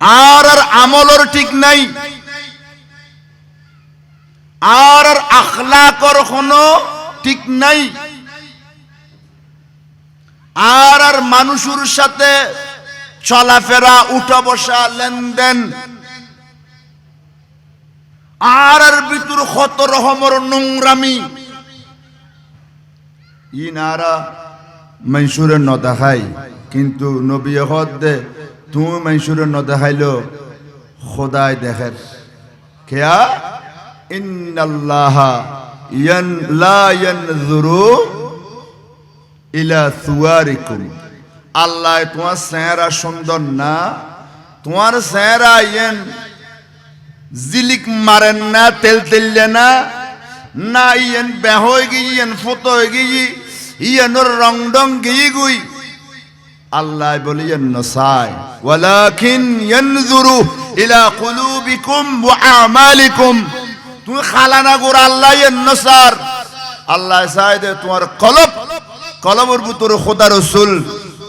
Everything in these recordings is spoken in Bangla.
আর আমলর ঠিক নাই, আর আখলাকর কোনো ঠিক নাই, আর মানুষের সাথে চলাফেরা উঠা বসা লেনদেন, আর ভিতর কত রকমের নোংরামি ইনারা মানুষের ন দেখাই, কিন্তু নবী হদ দে তুমি মানুষের ন দেখাইল খোদাই দেখের কেয়া ইন্নাল্লাহা লা ইয়ানজুরু ইলা সুওয়ারিকুম, আল্লাহ তোমার চেহারা সুন্দর না, তোমার চেহারা ইয়েন জিলিক মারেন না, তেল তেললে না, না ইয়েন বেহ হয়ে গিয়ে ইয়েন ফটো হয়ে গিয়ে ইয়েনর রং ডং গিয়ে গুই, আল্লাহ বলি নসাই ওয়ালাকিন ইয়ানজুরু ইলা কুলুবিকুম ওয়া আমালিকুম, তুমি খালানা গোর আল্লাহ নসার, আল্লাহ চাই দে তোমার কলবের ভিতরে খোদা রাসূল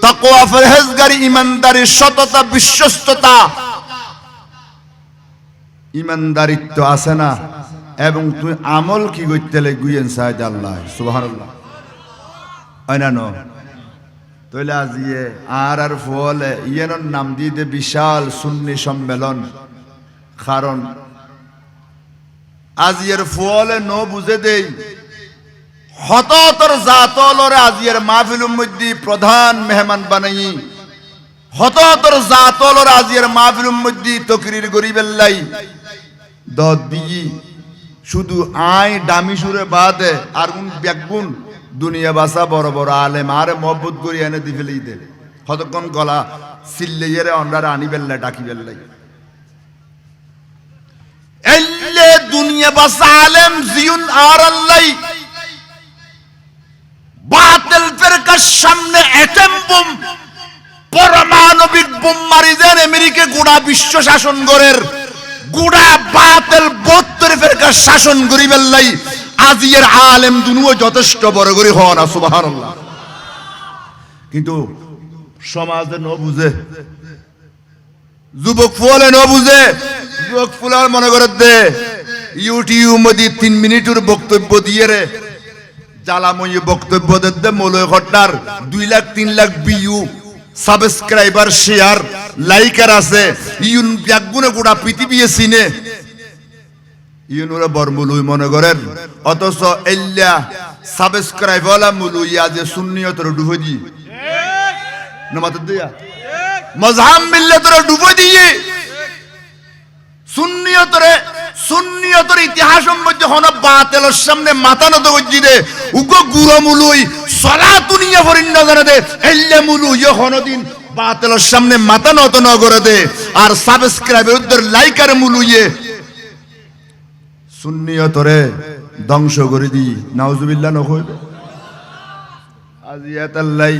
তাকওয়া পরহেজগারি ইমানদারি সততা বিশ্বস্ততা ইমানদারিত্ব আছে না, এবং তুই আমল কি করতে গুইয়েন চাই দে আল্লাহ সুবহানাল্লাহ আইনা ন তইলে আজিয়ে আর ফলে ইয়ের নাম দিয়ে দে বিশাল সুন্নি সম্মেলন, কারণ আজিয়ের ফলে ন বুঝে দেই হততর জাতলরে আজিয়ের মাহফিলুর মধ্যে প্রধান মেহমান বানাই, হততর জাতলরে আজিয়ের মাহফিলুর মধ্যে তকরির গরিবেল্লাই দদ দিই, শুধু আয় দামি সুরে বাদে আর কোন ব্যাগুন দুনিয়া বাসা বড় বড় আলেম আর মহব্বত করি এনে দি ফেলেই দে, কতক্ষণ গলা সিল্লের অন্ডার আনি বেল্লাই ডাকি বেল্লাই এল্লে দুনিয়া বাসা আলেম জিউন আর আল্লাহ বাতিল ফিরকার সামনে অ্যাটম বোম পারমাণবিক বোম মারি দেন আমেরিকা গোটা বিশ্ব শাসন করের গোটা বাতিল 72 ফিরকার শাসন করি বেল্লাই আজিয়ের আলেম দুনুও যথেষ্ট বড় করে হন না সুবহানাল্লাহ, কিন্তু সমাজে ন বুঝে, যুবক ফুলে ন বুঝে, যুবক ফুলার মনে করে দে ইউটিউব মধ্যে 3 মিনিটের বক্তব্য দিয়ে রে জ্বালাময়ী বক্তব্য দে মৌলয় ঘটনার 2 lakh 3 lakh view subscriber share liker আছে, ইউন ব্যাগুনে গোটা পৃথিবী চিনে ইউনুরা বরমুলুই মনে করেন, অথচ এল্লা সাবস্ক্রাইব ওয়ালা মুলুই আজ সুন্নিয়তর ডুবে দি নমাত দিয়া মজহাব মিল্লাতর ডুবে দিয়ে সুন্নিয়তর ইতিহাস মধ্যে হন বাতিলের সামনে মাথা নত গজি দে উগো গুরু মুলুই সালাতুনিয়া ফরিন্না জানা দে এল্লা মুলুই হনদিন বাতিলের সামনে মাথা নত ন করে দে, আর সাবস্ক্রাইবার উদ্দের লাইকার মুলুইয়ে সুন্নিয়তরে ধ্বংস করে দি নাউজুবিল্লাহ নকইব। আজি এতাল্লাই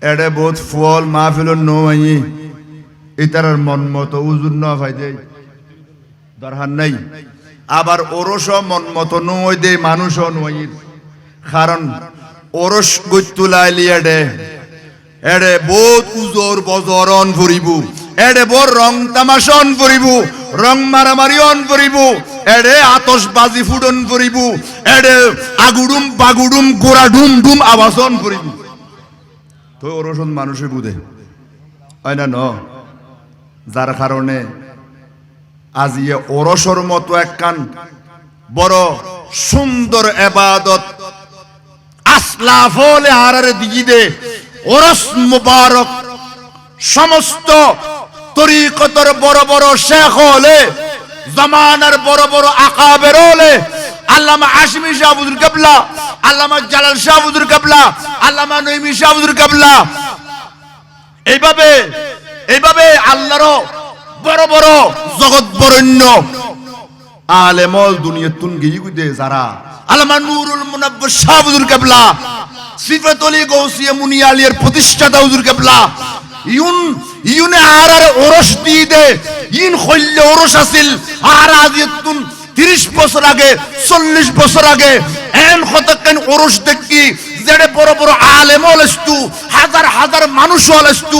এডে বহুত ফল মাহফিলর নই ইতার মন মতো উজুর ন ভাই দে দরকার নাই, আবার ওরস মন মতো নই দে মানুষ নই, কারণ ওরস গইতুলাইলি এডে বহুত উজোর বজরন ফুরিব, এডে বড় রং তামাশন ফুরিব, রং মারামারি অন করিব, এডে আতশবাজি ফুডন করিব, এডে আগুডুম বাগুডুম গোড়া ডুম ডুম আওয়াজন করিব, তো ওরসন মানুষে বুঝে হয় না ন, যার কারণে আজি ওরসর মতো একখান বড় সুন্দর ইবাদত আসলাফ হলে আরারে দিগি দে ওরস মুবারক সমস্ত তরিকতর বড় বড় শেখ হলে জামানার বড় বড় আকাবের হলে আল্লামা আশমি শাহ হুজুর কিবলা, আল্লামা জালাল শাহ হুজুর কিবলা, আল্লামা নঈমি শাহ হুজুর কিবলা, এইভাবে আল্লাহর বড় বড় জগৎ বরেণ্য আলেমল দুনিয়াতুন গিয়ে দে যারা আল্লামা নুরুল মুনাব্বির শাহ হুজুর কিবলা, সিফাতুল গৌসিয়া মুনিয়ালিয়ার প্রতিষ্ঠাতা হুজুর কিবলা, ইউনে আর ওরস দিয়ে দে ইন খল্লে ওরস আসিল আর আজিতুন 30 বছর আগে 40 বছর আগে এন কতক্ষণ ওরস দেখি যেড়ে বড় বড় আলেম হলস্তু হাজার হাজার মানুষ হলস্তু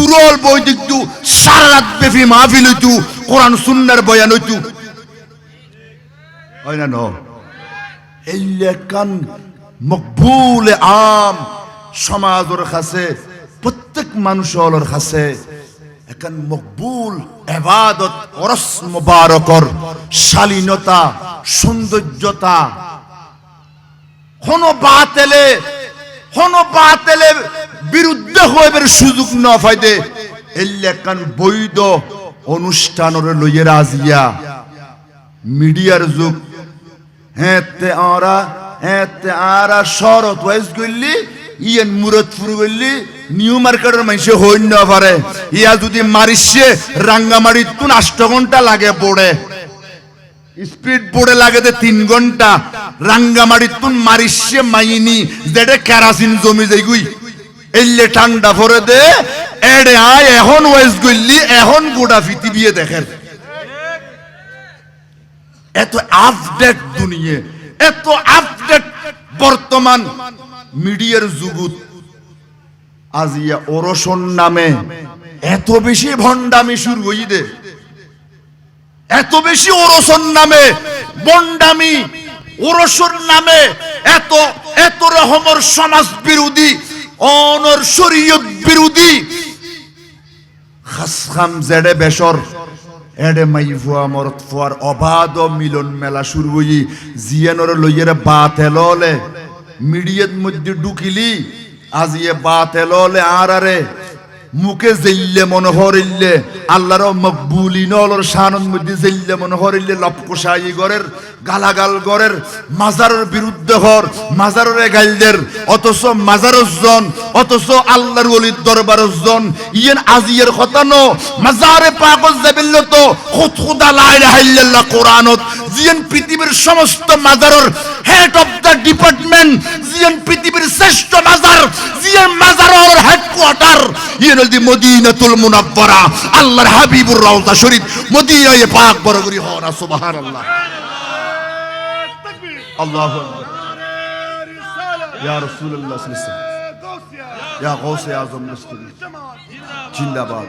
পুরল বই দিকতু সারা রাত ব্যাপী মাহফিল হইতু কোরআন সুন্নাহর বয়ান হইতু হয় না ন এই লেখান মকবুল আম সমাজের কাছে প্রত্যেক মানুষের কাছে এখন মকবুল ইবাদত ওরস মুবারকর শালীনতা সৌন্দর্যতা কোন বাতেলে বিরুদ্ধে হইবার সুযোগ না পাইতে এই লেখান বৈধ অনুষ্ঠানের লইয়ে রাজিয়া মিডিয়ার যুগ হেতে আরা শরৎ ওয়াইজ গইলি ইয়ান মুরাদপুর গইলি নিউ মার্কেটের মাইসে হইন না পারে ইয়া যদি মারিছে রাঙ্গামারি তুন 8 ঘন্টা লাগে পড়ে স্পিড বোর্ডে লাগে 3 ঘন্টা রাঙ্গামারি তুন মারিছে মাইনি যেটা কেরাসিন জমি যাইগুই এলে ঠান্ডা পরে দে এডে আয় এখন ওয়াইজ গইলি এখন গোটা পৃথিবী দেখেন এত আপডেট দুনিয়া এত আপডেট বর্তমান মিডিয়ার যুগত আজিয়া ওরসন নামে এত বেশি ভণ্ডামি শুরু হই দে এত বেশি ওরসন নামে বন্ডামি ওরসন নামে এত এত রকমের সমাজ বিরোধী অনর শরীয়ত বিরোধী খাসখাম জেডে বেশর এডে মাইফুয়া মরত ফুয়ার অবাধ মিলন মেলা শুরু হই জিয়ানর লইয়ের বাতেললে মিডিয়ার মধ্যে ঢুকিলি আজিয়ে বাতেললে আরে মুখে জেইলে মনে হরিল্লে আল্লাহর মকবুলিনর শানের মধ্যে জেইলে মনে হরিল্লে লপকশাই গরের গালাগাল গরের মাজারের বিরুদ্ধে হর মাজারের গাইলদের অথচ মাজারজন অথচ আল্লাহর ওলির দরবারজন ইয়েন আজিয়ের কথা ন মাজারে পাগল যাবিল্ল তো খুদা লা ইলাহা ইল্লাল্লাহ কোরআনত জিয়েন পৃথিবীর সমস্ত মাজারের হেড অফ দা ডিপার্টমেন্ট জিয়েন পৃথিবীর শ্রেষ্ঠ মাজার জিয়েন মাজারের হেডকোয়ার্টার ইয়েন দি মদিনাতুল মুনাওয়ারা আল্লাহর হাবিবুর রওজা শরীফ মদিনায়ে পাক বরগরি হনা সুবহানাল্লাহ আল্লাহু আকবার ইয়া রাসূলুল্লাহ সাল্লাল্লাহু আলাইহি ওয়াসাল্লাম ইয়া গাউসে আযম মুসলিম জিন্দাবাদ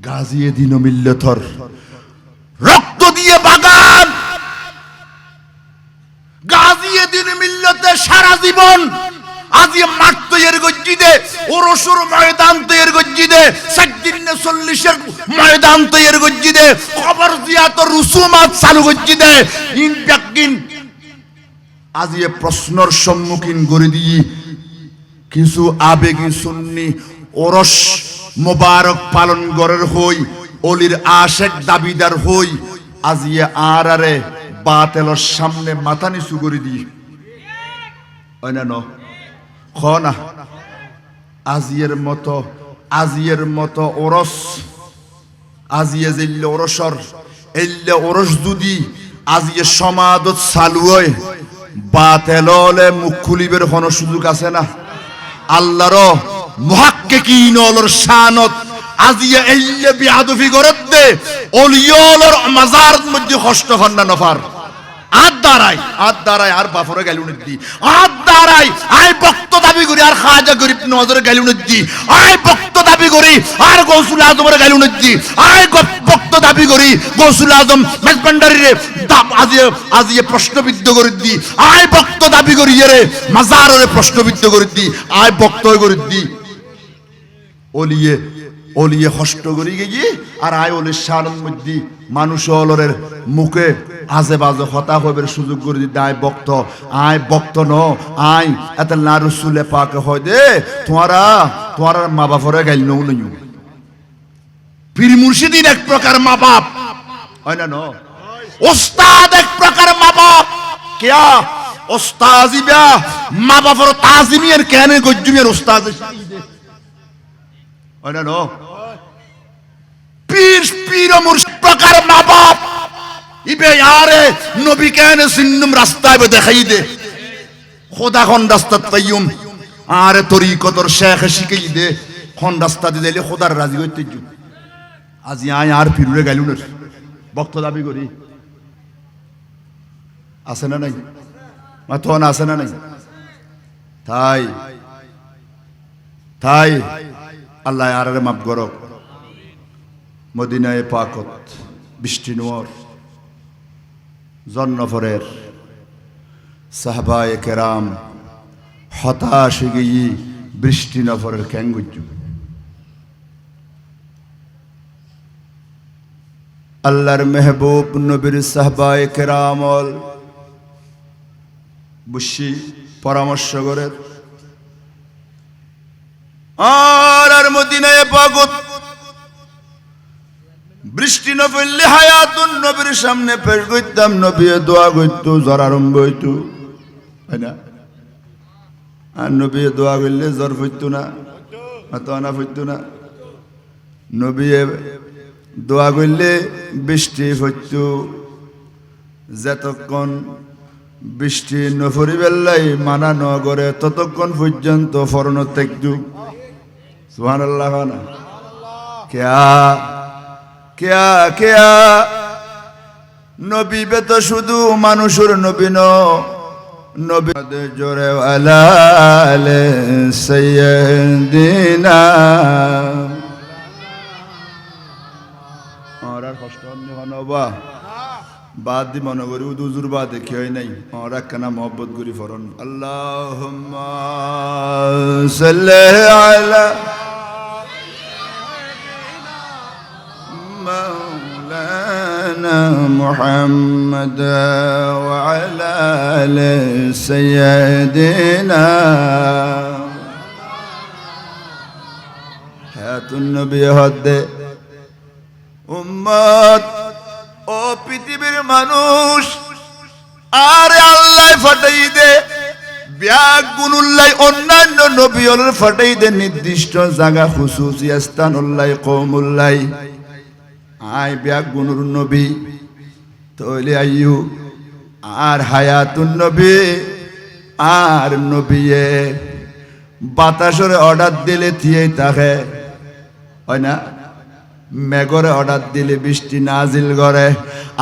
গাজিয়ে দিন মিল্লতর রক্ত দিয়ে বাগান গাজিয়ে দিন মিল্লতে সারা জীবন আজি মাঠ তৈরি গজ্জিদে ওরসুর ময়দান তৈরি গজ্জিদে 40 এর ময়দান তৈরি গজ্জিদে খবর জিয়াত রুসুমাত চালু গজ্জিদে ইনফাকিন আজি প্রশ্নর সম্মুখীন করে দিই কিছু আবেগী সুন্নি ওরস মোবারক পালন গরের হই অলির আশেক দাবিদার হই আজিয়ে আরে বাতেলর সামনে মাথা নিচু করে দিই ওনা ন খনা আজিয়ের মতো ওরস আজিয়ে জিল্লে ওরসর এল্লে ওরস যদি আজিয়ে সমাদত চালু হয় বাতেললে মুখ খুলিবের কোনো সুযোগ আছে না আল্লাহর মুহাক্কিকিনর শানত আজিয়ে এল্লে বিআদফি করত দে ওলিয়লর মাজার মধ্যে কষ্ট হন না নফার আদ দাঁড়ায় আর বাফরে গালুন দি আদ দাঁড়ায় আই ভক্ত দাবি করি আর খাজা গরিব নজরে গালুন দি আই ভক্ত দাবি করি আর গৌসুল আজমের গালুন দি আই ভক্ত দাবি করি গৌসুল আজম মেজবান্ডারি রে আজিয়ে প্রশ্নবিদ্ধ করে দি আই ভক্ত দাবি করি রে মাজারে প্রশ্নবিদ্ধ করে দি আই ভক্ত করে দি ওলিয়ে কষ্ট করি গিয়ে আর আই ওলির শানের মধ্যে মানুষ অলরের মুখে আজে বাজে কথা হইবার সুযোগ করে দিতে আয় বক্ত ন আয় এত না রসুলে পাকে হয় দে তোমার মা বাপরে গাইল নৌ নই পীর মুর্শিদিন এক প্রকার মা বাপ হয় না ওস্তাদ এক প্রকার মা বাপ কেয়া ওস্তাজিবা মা বাপর তাজিমিয়ার কেন গজ্জুমিয়ার ওস্তাদ হয় না পীর মুর্শিদ প্রকার মা বাপ ইবে यारे নবী কেন সিন্নুম রাস্তায় দেখাই দে খোদা কোন রাস্তা তাইয়ুম আরে তরিকতর শেখ শিখাই দে কোন রাস্তা দিলে খোদার রাজি হইতে যু আজি আয় আর ফিরুরে গাইলুন ভক্ত দাবি করি আছে না নাই মাথন আছে না নাই তাই তাই আল্লাহ আরে মাফ করো। মদিনায় পাকত বৃষ্টি নোয়ার জন্নফরের সাহাবায়ে কেরাম হতাশ গিয়ে বৃষ্টি নফরের ক্যাঙ্গুজ আল্লাহর মেহবুব নবীর সাহাবায়ে কেরামল বুঝি পরামর্শ করে আর মদিনায় পাগত বৃষ্টি না পড়লে হায়াতুন নবীর সামনে পেশ করতাম, নবী দোয়া করতো, জ্বর আরম্ভ হইতো, তাই না? আর নবী দোয়া করলে জ্বর পড়তো না, আনা পড়তো না। নবী দোয়া করলে বৃষ্টি পড়তো। যতক্ষণ বৃষ্টি নফরি বেল্লাই মানা ন করে ততক্ষণ পর্যন্ত ফরন থাকতো। সুবহানাল্লাহ না কেয়া কেয়া কেয়া নবী বে তো শুধু মানুষের নবী ন, নবী জোরে আলালে সাইয়্যিদিনা আর কষ্ট হনবা বাদ দি মনে করি উদুজুর বাদ দেখি হয় নাই আর একখানা মহব্বত করি ফরন আল্লাহুম্মা সাল্লি আলা مولانا محمد وعلى آل سيدنا حياة النبي هد উম্মত ও পৃথিবীর মানুষ আরে আল্লাহ ফাটাই দে ব্যাগ গুনুল্লাই অন্যান্য নবীর ফাটাই দে নির্দিষ্ট জায়গা খুসুসি স্থানুল্লাই কওমুল্লাই আই ব্যাগ গুনুর নবী তৈলে আইয়ু আর হায়াতুন নবী আর নবীয়ে বাতাসের অর্ডার দিলে থিয়ে থাকে হয় না, মেঘরে অর্ডার দিলে বৃষ্টি নাজিল করে,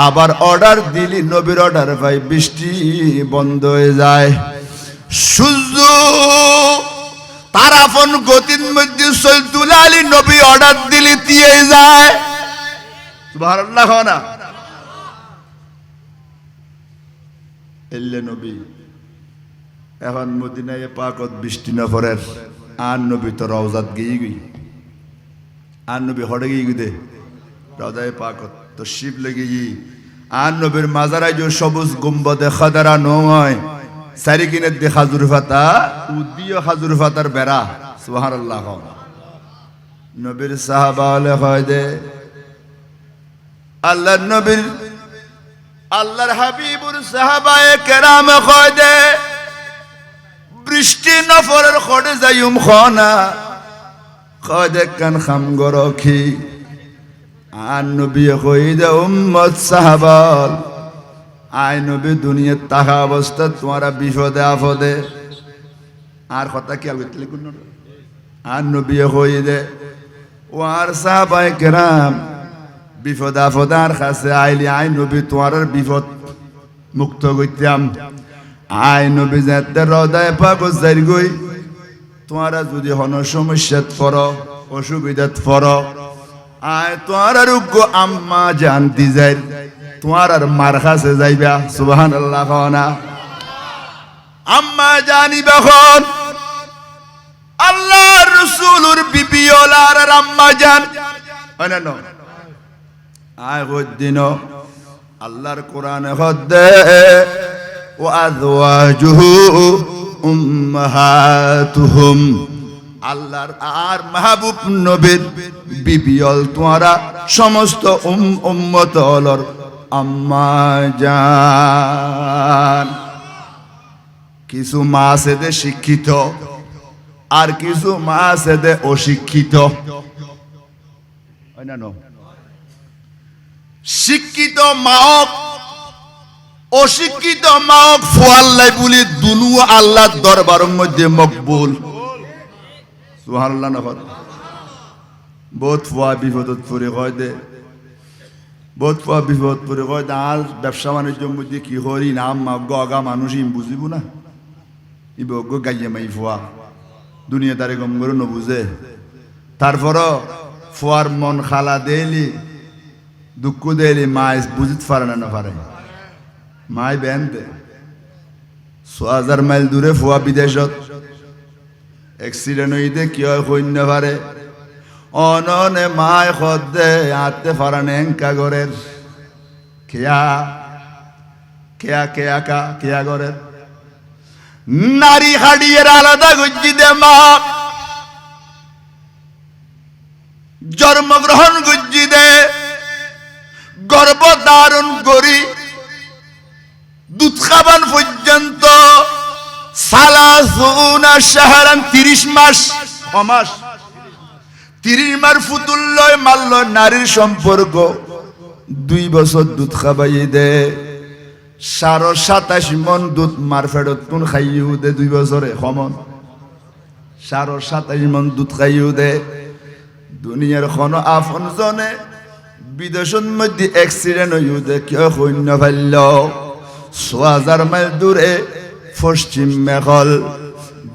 আবার অর্ডার দিলি নবীর অর্ডার পাই বৃষ্টি বন্ধ হয়ে যায়। সূর্য তার আপন গতির মধ্যে চলতুলালি নবী অর্ডার দিলি দিয়ে যায়। সুবহানাল্লাহ না এলে নবী এখন মদিনায় পাকত বৃষ্টি না পড়ের আর নবী তো রওজাত গিয়ে গই আর নবী হড়ে গিয়ে দে রওজায় পাকত তো শিব লেগে গিয়ে আর নবীর মাজারায় যে সবুজ গুম্বদে খাদারা নয় সারি কিনে দে খাজুর ফাতা উদ্দিও খাজুর ফাতার বেড়া। সুবহানাল্লাহ নবীর সাহাবা হলে হয় দে আল্লাহর নবীর আল্লাহর হাবিবুর সাহাবায়ে কেরাম কয় দে বৃষ্টি নফরের খড়ে যাইম খানা কয় দে কান খাম গরখি আর নবী কই দে উম্মত সাহাবাল আই নবী দুনিয়ার তাহা অবস্থা তোমারা বিপদে আপদে আর কথা কি আলগতলি কোন আর নবী কই দে ও আর সাহাবায়ে কেরাম বিপদ আপদার কাছে আইলি আই নবী তোমার বিপদ মুক্ত করতাম। আই নবী যাতে হৃদয় পাক যাই গই তোমারা যদি হন সমস্যাত পড়ো অসুবিধাত পড়ো আয় তোমার রোগ্য আম্মা জানতি যাই তোমার আর মার কাছে যাইবা। সুবহানাল্লাহ না আম্মা জানি যখন আল্লাহর রাসূলের বিবি ওলার আম্মা জান হয় না না আয় দিন আল্লাহর কোরআনে হদে ও আযওয়াজুহু উম্মাহাতুহুম আল্লাহর আর মাহবুব নবীর বিবিয়ল তোমরা সমস্ত উম্মত হলর আম্মা জান। কিছু মা আছে দে শিক্ষিত আর কিছু মা আছে দে অশিক্ষিত হয় না না শিক্ষিত মাওক অশিক্ষিত মাওক ফুয়াল্লাই বলি দুনু আল্লাহর দরবারের মধ্যে মকবুল। সুবহানাল্লাহ না বহুত ফুয়া বিপদত পড়ে কয় দে বহুত ফুয়া বিপদ পড়ে কয় দে আর ব্যবসা বাণিজ্যের মধ্যে কি করি নাম গগা মানুষ বুঝিব না ইবগো গাইয়ে মাই ফুয়া দুনিয়া তারে গম করে নবুঝে তারপরও ফুয়ার মন খালা দেলি দুঃখ দেলি মায় বুঝিত পারে না পারে মায় বেনতে ৬,০০০ মাইল দূরে ফুয়া বিদেশত এক্সিডেন্ট হইতে কি হয় সৈন্য পারে অননে মায় খদ্দে আতে ফারানে এঙ্কা গরের খেয়া খেয়া খেয়া কা খেয়া গরের নারী হাড়িয়ের আলাদা গুজ্জি দে মা জন্মগ্রহণ গুজ্জি দে গর্ভধারণ করি দুধ খাবান পর্যন্ত সালাসুনা শাহরান ৩০ মাস ৩০ মাস ফুতুল্লয় মাল্ল নারীর সম্পর্ক ২ বছর দুধ খাবাই দে ২৭.৫ মন দুধ মার ফেরত তুন খাইও দে ২ বছরে সমন ২৭.৫ মন দুধ খাইও দে দুনিয়ার কোনো আপন জনে বিদেশের মধ্যে অ্যাক্সিডেন্ট হইও দে কেউ সৈন্য ফাইল ৬,০০০ মাইল দূরে পশ্চিম মেঘল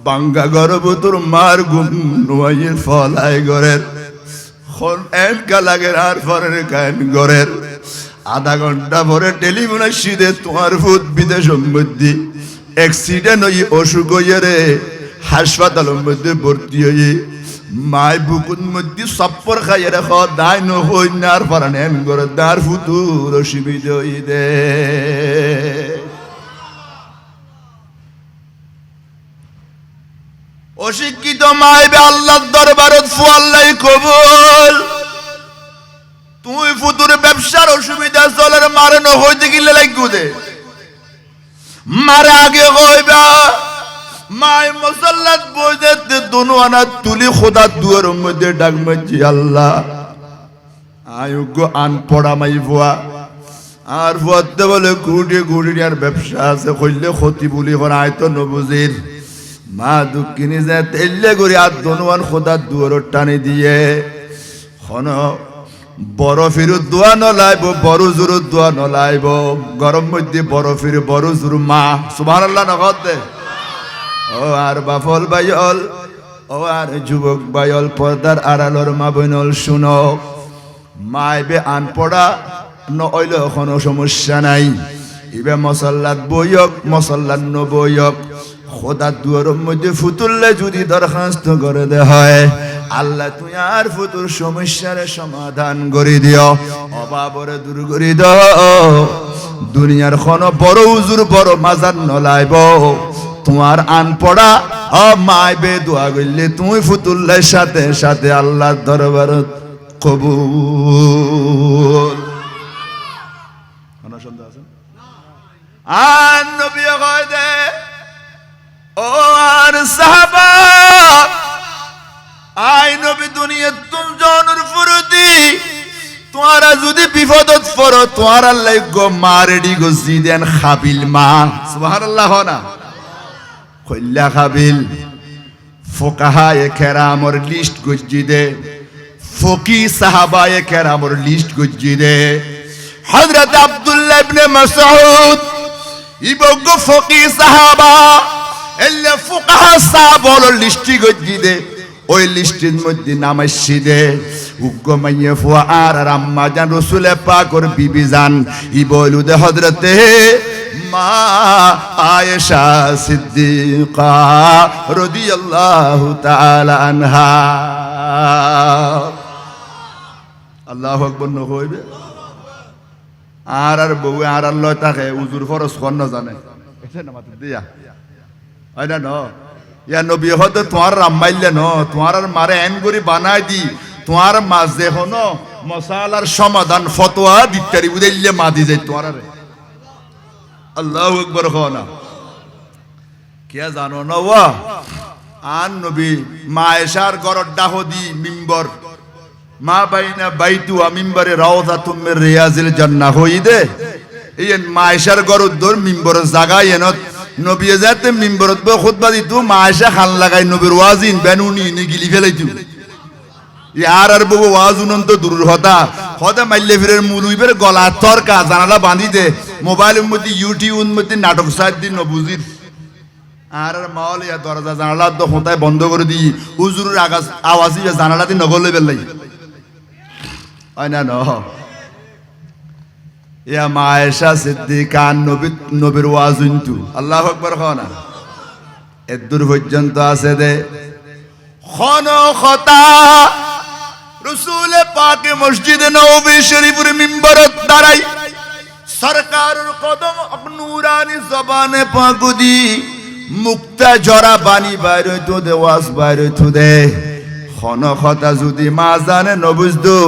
বাঙ্গা গর্ভতর মার গুম নোয়াইয়ের ফলাই গরের এনকা লাগে আর পরের কান গরের আধা ঘন্টা পরে টেলিফোন আসিদে তোমার ভূত বিদেশের মধ্যে অ্যাক্সিডেন্ট হই অসুখ হইয়ে রে হাসপাতালের মধ্যে ভর্তি হই মায় বুকুর মধ্যে সপ্পর খাইয়ে রেখ দায় নহই আর পারান এন করে দার ফুতুর অসুবিধা হই দে অশিক্ষিত মাইবে আল্লাহর দরবারত ফুয়াল্লাই কবুল তুই ফুতুর ব্যবসার অসুবিধা চলের মারে নহইতে গিলে লাগু দে মারে আগে হইবা মাই মুসাল্লাত বইতে দুনো আনা তুলি খোদা দুয়ার মধ্যে ডাক মাঝি আল্লাহ আয়োগ্য আন পড়া মাই ভুয়া আর ভুয়াতে বলে গুড়ি গুড়ি আর ব্যবসা আছে কইলে ক্ষতি বলি কোন আয়তো নবুজির মা দুঃখিনী যে তেল্লে করে আর দনুয়ান খোদার দুয়ার টানি দিয়ে খন বরফির দোয়া নলাইব বড় জোর দোয়া নলাইব গরম মধ্যে বরফির বড় জোর মা সুবহানাল্লাহ নগদে ও আর বাফল বাইল ও আর যুবক বাইল পর্দার আড়ালর মা বইনল শুনো মাইবে আন পড়া নইলে কোনো সমস্যা নাই ইবে মসল্লাত বইয়ক মসল্লাত নবইয়ক খোদা দুয়ারের মধ্যে ফুতুল্লে যদি দরখাস্ত করে দে হয় আল্লাহ তুই আর ফুতুর সমস্যার সমাধান করে দিও অভাবরে দূর করে দাও দুনিয়ার কোন বড় হুজুর বড় মাজার নলাইব তোমার আন পড়া মাইবে দোয়া করলে তুমি ফুতুল্লের সাথে সাথে আল্লাহর দরবারত কবুল সন্দেহ আছে আন নবী কয় দে ও আর সাহাবা আই নবী দুনিয়া তুম জনুর ফুরতি তোরা যদি বিপদত পড়ো তোর আল্লাহ গো মারেডি গো জিদেন খাবিল মা সুবহানাল্লাহ না কইলা খাবিল ফুকাহায়ে কেরামর লিস্ট গজ্জি দে ফকি সাহাবায়ে কেরামর লিস্ট গজ্জি দে হযরত আব্দুল্লাহ ইবনে মাসউদ ইবগো ফকি সাহাবা এলে ফুকাহা সাহাবার লিস্টি গজ্জি দে ওই লিস্টের মধ্যে নাম আসছে দে উগ্র মাইয়ে ফুয়া আর আম্মা জান রাসূলে পাকর বিবি জান ই বলু দে হযরতে মা আয়েশা সিদ্দিকা রাদিয়াল্লাহু তাআলা আনহা আল্লাহু আকবার ন হইবে আর বউ আর আল্লাহ তাকে উজুর ফরজ কোন না জানে এটা না মাতে দিয়া আইনা ন ইয়া নবী হতে তোমার রামাইলে ন তোমার মারে এন করি বানাই দি তোমার মাঝে হন মশালার সমাধান ফতোয়া দিতারি বুঝাইলে মা দি যাই তোমার আল্লাহু আকবার হনা কে জানো না ওয়া আন নবী মা আয়েশার গরর ডাহদি মিম্বর মা বাইনা বাইতু মিম্বরে রাওযাতুম মির রিয়াজিল জান্নাহ হইদে এই মা আয়েশার গরর দর মিম্বরের জায়গা এনত নবী যাতে মিম্বরত খুতবা দিতু মা আয়েশা খান লাগাই নবীর ওয়াজিন বেনুনি নি গিলি ফেলাইতু ইয়ার আর বউ ওয়াজ উনন্ত দূর হতা হতে মাইলে ফিরের মুলুইবের গলা তরকা জানালা বাঁধি দে মোবাইলের মধ্যে ইউটিউবের মধ্যে নাটক সাইড দিন নবুজির আর মাওলিয়া দরজা জানালা তো হোঁতায় বন্ধ করে দিই হুজুরের আওয়াজই জানালা দিয়ে নগলে বেলাই হয় না ন ইয়া মা আয়েশা সিদ্দিকা নবীর ওয়াজ কিন্তু আল্লাহু আকবার খানা এদূর পর্যন্ত আছে দে খনখতা রাসূল পাক মসজিদে নববী শরীফের মিম্বরত দাঁড়াই সরকারের কদম নূরানি জবানে পাক দি মুক্তা জরা বাণী বাইর হইতো দে ওয়াজ বাইর হইতো দে খনখতা যদি মা জানে নবুজদো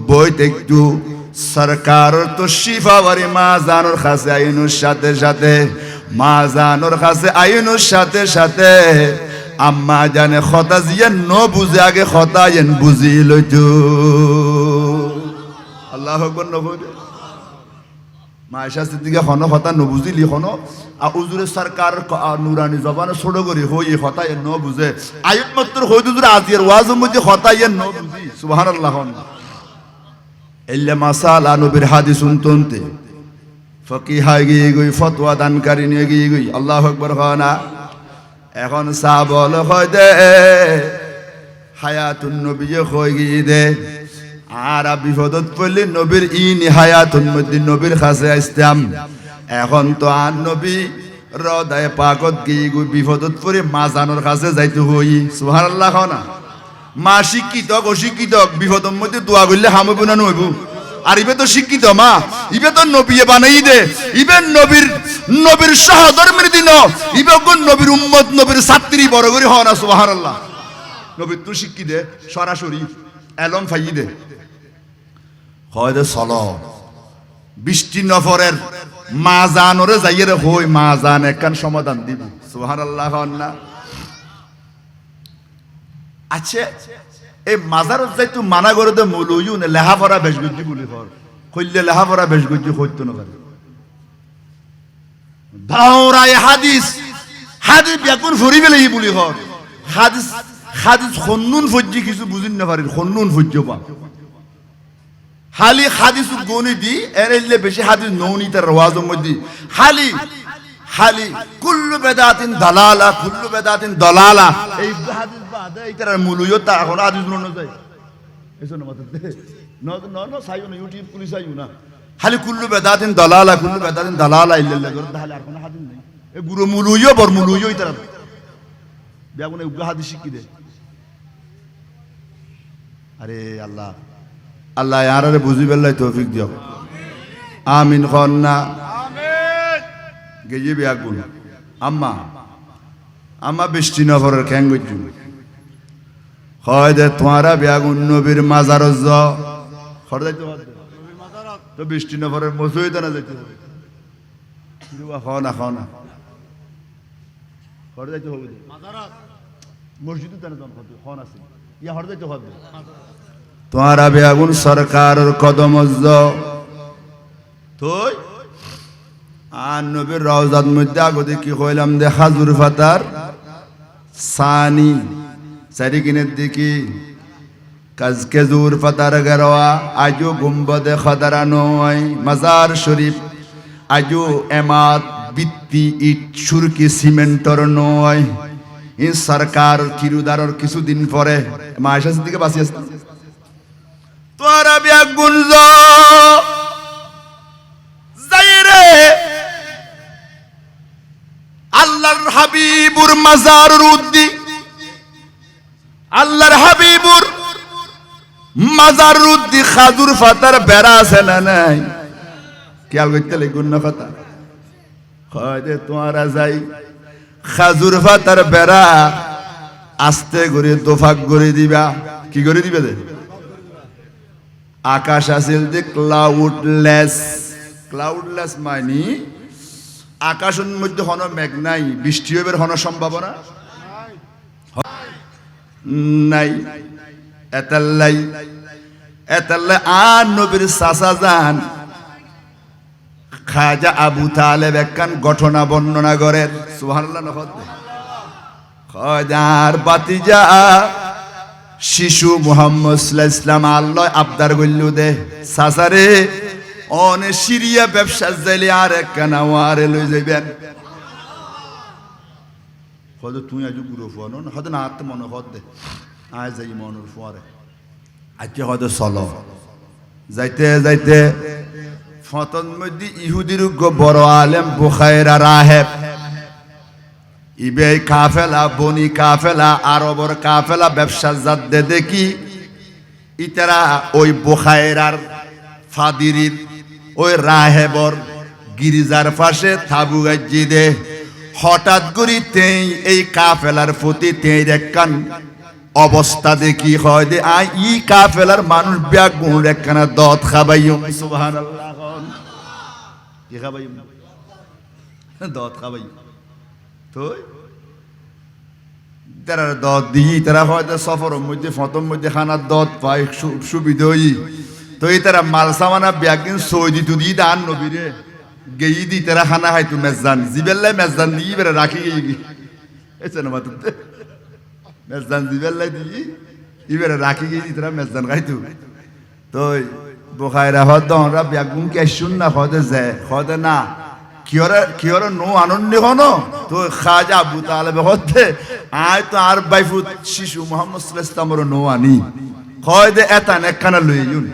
বইত একটু সরকার তো শিফাবারি মা জানোর কাছে আইনুর সাথে সাথে মা জানোর কাছে আইনুর সাথে সাথে আম্মা জানে খতা জিয়া ন বুঝে আগে খতা এন বুঝি লইতো আল্লাহু আকবার নবুজ মা আয়েশা সিদ্দিকা খনো খতা ন বুঝিলি খনো আ হুজুরের সরকার নুরানি জবানে ছোট করি হই খতা এন ন বুঝে আয়াত মাত্র হই হুজুর আজির ওয়াজের মধ্যে খতা এন ন বুঝি সুবহানাল্লাহ এল্লে মাসালা নবীর হাদিস শুনতে ফকিহা গিয়ে গই ফতোয়া দানকারী নিয়ে গিয়ে গই আল্লাহু আকবার খানা এখন সাবল হয় দে হায়াতুন নবী হয়ে গিয়ে দে আর বিপদত পড়লে নবীর ইনি হায়াতুন মধ্যে নবীর কাছে আসতাম এখন তো আর নবী হৃদয় পাকত গিয়ে গই বিপদত পড়ে মা জানোর কাছে যাইতে হই সুবহানাল্লাহ খানা মা শিক্ষিত অশিক্ষিত বিপদের মধ্যে দোয়া করলে হামব না নইব আর ইবে তো শিক্ষিত মা ইবে তো নবী বানাই দে ইবে নবীর সহধর্মের দিন ইবে কোন নবীর উম্মত নবীর ছাত্রী বড় করে হওয়া না সুবহানাল্লাহ নবীর তো শিক্ষি দে সরাসরি এলম ফাই দে হয় দে চল বৃষ্টি নফরের মা জানরে যাইয়ে রে হই মা জান একখান সমাধান দিবি সুবহানাল্লাহ না আচ্ছা এই মাজারত যাইতো মানা করে দে মৌলুইও না লেহাপড়া বেশ গুজি বলি কর কইলে লেহাপড়া বেশ গুজি হইতো না পারে দাওরায়ে হাদিস বেকুন ফরি বেলে বলি কর হাদিস খন্নুন ফজ্জি কিছু বুঝিন না পারি খন্নুন ফজ্জ পা হালি হাদিস গনি দি এরলে বেশি হাদিস নৌনি তার ওয়াজের মধ্যে হালি কুল্লু বেদাতিন দালালা এই হাদিস বাদে এইটার মূলইয়ত এখন হাদিস ন যায় এসো না মত ন সাইও না ইউটিউব পুলিশ আইও না হালি কুল্লু বেদাতিন দালালা ইল্লাল্লাহ গরদ হালি আর কোন হাদিস নাই এই গুরু মূলইয় বর মূলইয় ইতার বেগুনে উগা হাদিস শিখি দে আরে আল্লাহ ইয়ারে বুঝিবেলাই তৌফিক দিও আমিন খন্না গেয়ে বেগুন আম্মা বৃষ্টি নফরের খ্যাং গজু হয় দে তোমারা বেগুন নবীর মাজার যাইতে তো বৃষ্টি নফরের মসুই না যাইতে খাওয়া না হর যাইতে হবে মসজিদ খন আছে ইয়া হর যাইতে হবে তোমারা বেগুন সরকারের কদম তুই আর নবীর রওজার মধ্যে আগতে কি কইলাম দে হাজুর ফাতার সানি সারি কিনের দিকে কাজকেজুর ফাতার গরওয়া আজও গুম্বদে খদারা নয় মাজার শরীফ আজও এমাত বিত্তি ইট সুরকি সিমেন্টর নয় এই সরকার কিরুদারর কিছুদিন পরে মা আয়েশা সিদ্দিকা বাঁচি আসতে তোরা বেগুন যাইরে আল্লাহর হাবিবুর মাজারুর উদ্দি আল্লাহর হাবিবুর মাজারুর উদ্দি খাজুর ফাতার বেড়া আছে না নাই খেয়াল করতে লাগুন না ফাতা কয় তোরা যাই খাজুর ফাতার বেড়া আস্তে করে দোফাক করে দিবা কি করে দিবে দে আকাশ আছিল যে ক্লাউডলেস মানে আকাশের মধ্যে হন মেঘ নাই বৃষ্টি হইবার হন সম্ভাবনা নাই এতাল্লাই আর নবীর চাচা যান খাজা আবু তালেব একখান ঘটনা বর্ণনা করেন সুবহানাল্লাহ খাজার বাতিজা শিশু মুহাম্মদ সাল্লাল্লাহু আলাইহি ওয়াসাল্লাম আল্লাহ আবদার কইল দে চাচারে অনে সিরিয়া ব্যবসা যাইলে আর একখানা ওয়ারে লই যাইবেন হয়তো তুই আজ গুরু ফুয়ানো না হয়তো না আত্ম মনে হদ দে আয় যাই মনের ফুয়ারে আজকে হয়তো চলো যাইতে যাইতে ফতন মধ্যে ইহুদির বড় আলেম বুখায়রা রাহেব ইবে কাফেলা বনি কাফেলা আরবর কাফেলা ব্যবসা যাতে দেখি ইতারা ওই বুখায়রার ফাদিরির ওই রাহেবর গিরিজার পাশে তাবু গাজি দে হঠাৎ করি তেই এই কাফেলার প্রতি তেই একখান অবস্থা দেখি হয় দে আই ই কাফেলার মানুষ ব্যাগুন একখানা দত খাবাইম সুবহানাল্লাহ কি খাবাইম দত খাবাইম তো তারা দত দিই তারা হয়তো সফরের মধ্যে ফতর মধ্যে খানার দত পায় সুবিধা হই তো এই তারা মাল সামানা ব্যাগিন সৌদি তুদি দান নবীরে গেই দি তারা খানা খাইতো মেজান জিবেল্লাই মেজান দিয়ে বেড়ে রাখি গিয়ে এসে না মাতুতে মেজান জিবেল্লাই দিয়ে ইবেরে রাখি গিয়ে তারা মেজান খাইতো তো বোখায়রা হয়তো আমরা ব্যাগুন কে শুন না হয়তো যায় হয়তো না কিয়রে নো আনন্দ হনো তো খাজা আবু তালেব হতে আয় তো আর বাইফুত শিশু মোহাম্মদ সাল্লাল্লাহু আলাইহি ওয়াসাল্লামের নো আনি হয় দে এতান একখানা লই যুন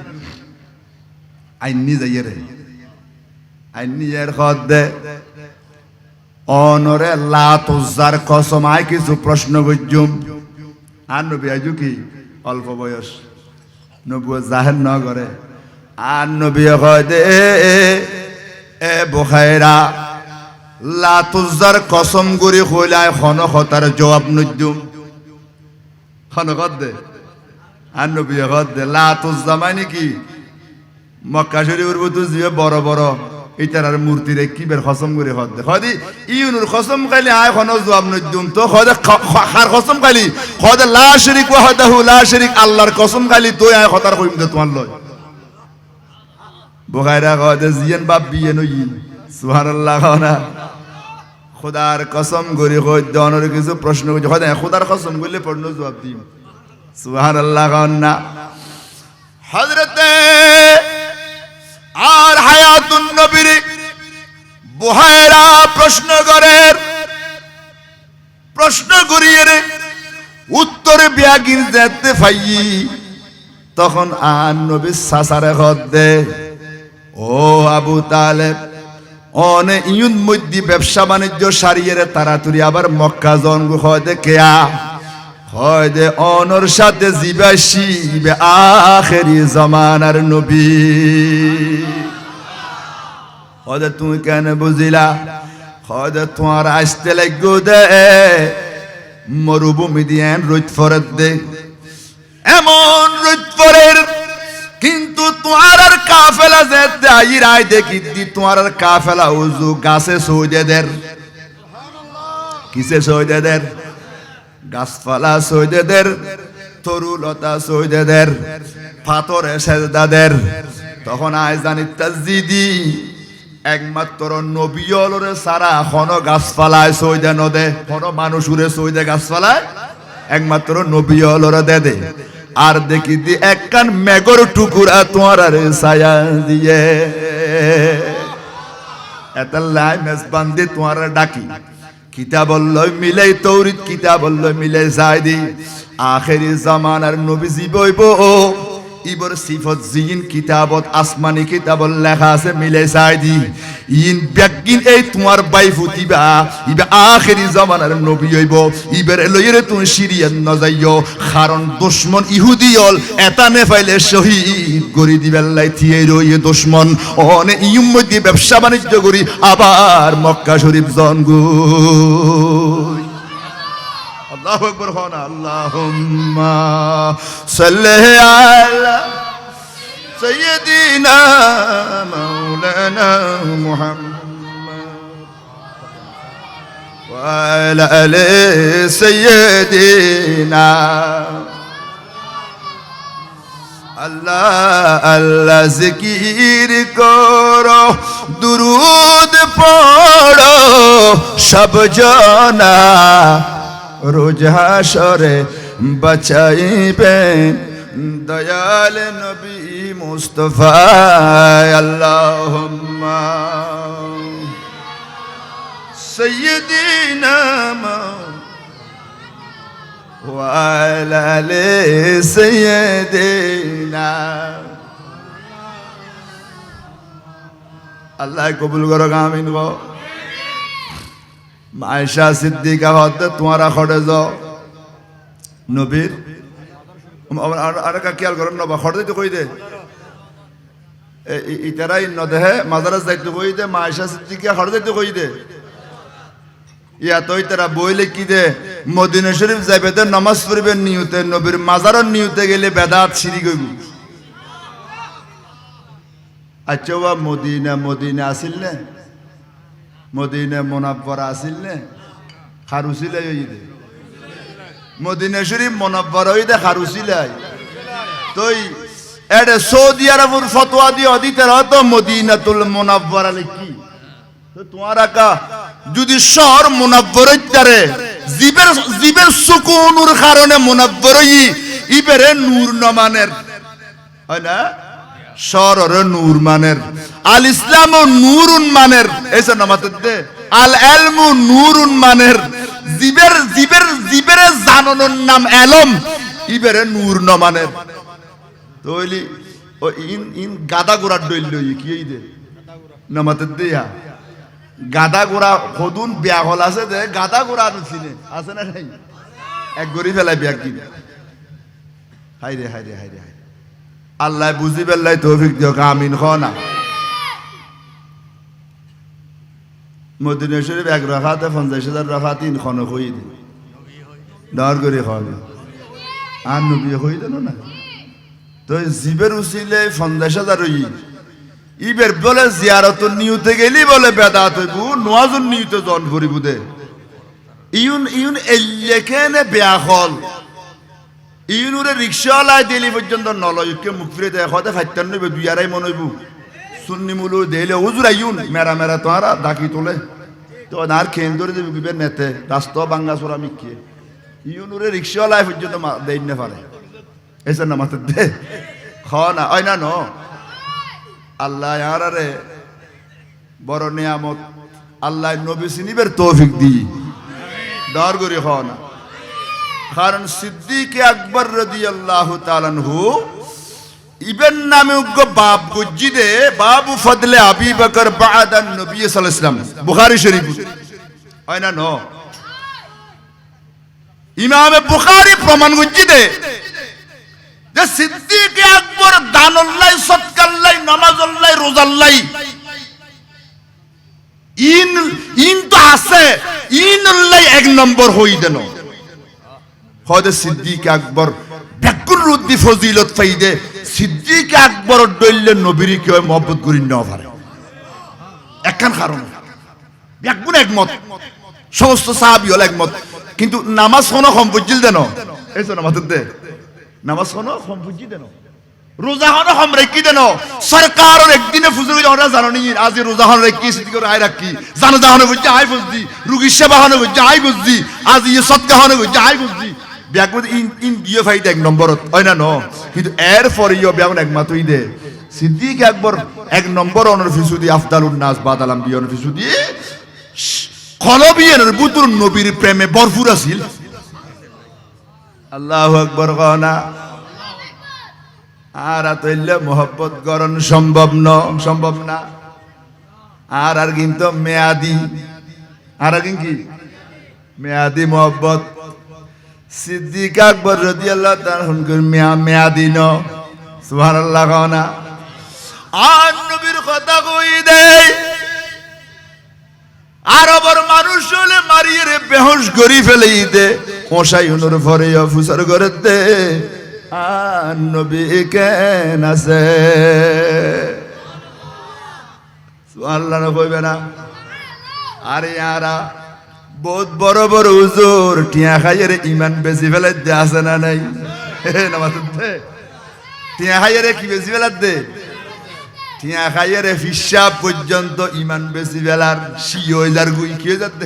আইনি যাইয়ে রে আইনি এর হদে অনরে লাত উজ্জার কসম আয় কিছু প্রশ্ন গজ্জুম আর নবী আজু কি অল্প বয়স নবুয় জাহের ন করে আর নবী হয় দে এ বুখায়রা লাত উজ্জার কসম করি কইলায় খনখতার জবাব নজুম খনখত দে আর নবী হদ দে লাত উজ্জা মানে কি মক্কা শরীফের মতো যে বড় বড় ইতারার মূর্তিরে কি বের কসম করে হদ দে হদি ইউনুর কসম খালি আয় খন জবাব নজুম তো হদে খার কসম খালি হদে লা শরীক ওয়াহদাহু লা শরীক আল্লাহর কসম খালি তুই আয় খতার কইম দে তোমার লয় বুখায়রা হদে জিয়ান বাপ বিয়ে নই সুবহানাল্লাহ না খোদার কসম করে কই দনের কিছু প্রশ্ন করে হদে খোদার কসম করলে পড়ন জবাব দিম সুবহানাল্লাহ না হযরতে আর হায়াতুন নবীর বুখায়রা প্রশ্ন করিয়ে রে উত্তরে ব্যাগিন যেতে পাই তখন আর নবী সাসারে হদ দে ও আবু তালেব অনে ইউন মধ্যে ব্যবসা বাণিজ্য সারিয়ে রে তাড়াতাড়ি আবার মক্কা জন্ম হয় দে কেয়া হয় দে অনর সাথে জিবাসি আখেরি জমানার নবী হদে তুমি কেন বুঝিলা হদে তোমার আসতে লাগো দে মরুভূমি দিয়ে রোদ ফরত দে এমন রোদ ফরের কিন্তু তোমার আর কাফেলা যেতে আইরাই দেখি দি তোমার আর কাফেলা উজু গাছে সইদে দের কিসে সইদে দের গাছপালা সইদে দের তরুলতা সইদে দের পাথরে সেজদা দের তখন আয় জানি তাজদিদি একমাত্র নবীলরে সারা খন গাছপালায় সইদে নদে খন মানুষুরে সইদে গাছপালায় একমাত্র নবীলরে দে দে আর দেখি দি একখান মেঘর টুকুরা তোমার আরে ছায়া দিয়ে এতাল্লাই মেজবান দি তোমার ডাকি কিতাব লয় মিলাই তৌরিত কিতাব লয় মিলাই যাই দি আখেরি জামানার নবী জীবইব ইবর সিফত জিন কিতাবত আসমানি কিতাবত লেখা আছে মিলে চাই দি ইন ব্যাগিন এই তোমার বাই ফুটিবা ইবে আখেরি জামানার নবী হইব ইবের লইরে তুমি সিরিয়ান ন যাইও কারণ দুশমন ইহুদি হল এটা নে ফাইলে শহীদ গরি দিবেল্লাই থিয়ে রই দুশমন অনে ইউম মধ্যে ব্যবসা বাণিজ্য করি আবার মক্কা শরীফ জনগু আল্লাহু আকবার হন আল্লাহুম্মা সাল্লি আলা সাইয়্যিদিনা মাওলানা মুহাম্মদ ওয়া আলা আলি সাইয়্যিদিনা আল্লাহ আল্লাহ জিকির করো দুরূদ পড়ো সব জনা রোজ হাসরে বাঁচাইবেন দয়াল নবী মুস্তাফা আল্লাহুম্মা সাইয়্যিদিনা وعلى آل سيدنا আল্লাহ কবুল করো আমিন গো আয়েশা সিদ্দিকা হতে তোমারা খড়ে যাও নবীর আর কা খেয়াল করেন নবা খড়ে দিতে কই দে ইতারাই নদেহে মাজারাস যাইতে কই দে আয়েশা সিদ্দিকা খড়ে দিতে কই দে ইয়া তো ইতারা বইলে কি দে মদিনা শরীফ যাইবে তে নামাজ পড়বেন নিয়তে নবীর মাজারের নিয়তে গেলে বেদাত শিরিক হইব আচ্ছা বা মদিনা আসিল নে মদিনা মুনাব্বরা আসিল নে খারুসিলাই হইদে মদিনা শরীফ মুনাব্বরা হইদে খারুসিলাই তোই এডে সৌদি আরবের ফতোয়া দিয়ে অদিতে হতো মদিনাতুল মুনাব্বরা লিখি তো তোমার কা যদি শহর মুনাব্বর হইতারে জীবের সুকুনের কারণে মুনাব্বর হই ইবেরে নূর নমানের হয় না শহরের নূর মানের আল ইসলাম ও নূরুন মানের এসে নামাতে দে আল ইলমু নূরুন মানের জীবের জানানোর নাম এলম ইবেরে নূর নমানের তইলি ও ইন গাদা গোড়ার দইল লই কি এই দে নামাতে দিয়া গাদা গোড়া হদুন বিয়া হল আছে দে গাদা গোড়া আনুছিনে আছে না নাই এক গরি ফেলাই বিয়া কি হাই রে আল্লাহ বুঝি পেলাই তৌফিক দিও আমিন খানা মদিনা শরীফ এক রাখাতে 50,000 রাখা 3 খন হই দে ডর করে খাওয়া আর নবী হই দেন না তো জীবের উসিলে 50,000 হই ইবের বলে জিয়ারত নিয়তে গেলি বলে বেদাত হইব নওয়াজুন নিয়তে জন করিব দে ইউন এলেকেনে বেয়া হল ইউনুরে রিক্সাওয়ালায় দিলি পর্যন্ত নলয়কে মুখ ফিরে দেয় হতে ফাইতান নইবে দুই আড়াই মন হইব সুন্নি মুলু দিলে হুজুর আইউন মেরা তোরা ডাকি তোলে তো আর খেন ধরে দেবে বিবের নেতে রাস্তা বাঙ্গা চোরা মিখিয়ে ইউনুরে রিক্সাওয়ালায় পর্যন্ত দেই না পারে এসে না মাথা দে খ না ওই না ন আল্লাহ আরে বড় নিয়ামত আল্লাহ নবী সিনিবের তৌফিক দি ডর করে খ না কারণ সিদ্দিক আকবর রাদিয়াল্লাহু তাআলা আনহু ইবেন নামে উগ্র বাপ গুজ্জিদে বাবু ফদলে আবি বকর বাদান নবী সাল্লাল্লাহু আলাইহি ওয়াসাল্লাম বুখারী শরীফ হয় না ন ইমামে বুখারী প্রমাণ গুজ্জিদে যে সিদ্দিক আকবর দানুল্লাহ সদকাল্লাহ নামাজুল্লাহ রোজাল্লাহ ইন তো আছে ইনুল্লাহ এক নম্বর হই দেন হয়তো সিদ্দিক আকবর ব্যাকুর রুদ্দি ফজিলত ফাইদে সিদ্দিক আকবর দইলে নবীর কেউ মহব্বত করি না পারে একখান কারণ ব্যাকুন একমত সমস্ত সাহাবী হল একমত কিন্তু নামাজ কোনো কম বুঝিল দেন এই তো নামাজ দে নামাজ কোনো কম বুঝি দেন রোজা হনো কম রেখি দেন সরকার একদিনে ফুজুর ওরা জানো নি আজ রোজা হনো রেখি সিদ্ধি করে আয় রাখি জানো জানো বুঝছি আই বুঝছি রুগীর সেবা হনো বুঝছি আই বুঝছি আজ ইয়ে সৎকা হনো বুঝছি আই বুঝছি ব্যাগমত ইন দিয়ে ফাইতে এক নম্বরত হয় না ন কিন্তু এর পরে ইয়ে ব্যাগন একমাত্রই দে সিদ্দিক আকবর এক নম্বর অনর ফিসুদি আফদালুন নাস বাদালাম বিয়ন ফিসুদি কলবিয়ের বুতুর নবীর প্রেমে ভরপুর আছিল আল্লাহু আকবার কনা আর আতইলে মোহব্বত করণ সম্ভব না আর কিন্তু মেয়াদি আর কি মেয়াদি মোহব্বত সিদ্দিক আকবর রাদিয়াল্লাহু তাআলা হুনকুর মেয়াদি ন সুবহানাল্লাহ কনা আর নবীর কথা কই দেয় আরবের মানুষ হলে মারিয়ে রে বেহুশ করি ফেলেই দে কোষাই হুনুর পরে অফিসার করে দে আর নবী কেন আছে সুবহানাল্লাহ না কইবে না আরে ইয়ারা বহুত বড় বড় হুজুর টিয়া খাইয়ের ইমান বেশি ফেলে দে আছে না নাই নামাজ দে টিয়া খাইয়ের কি বেশি ফেলার দে টিয়া খাইয়ের হিসাব পর্যন্ত ইমান বেশি ফেলার শিয়ার গুই কি হয়ে যাতে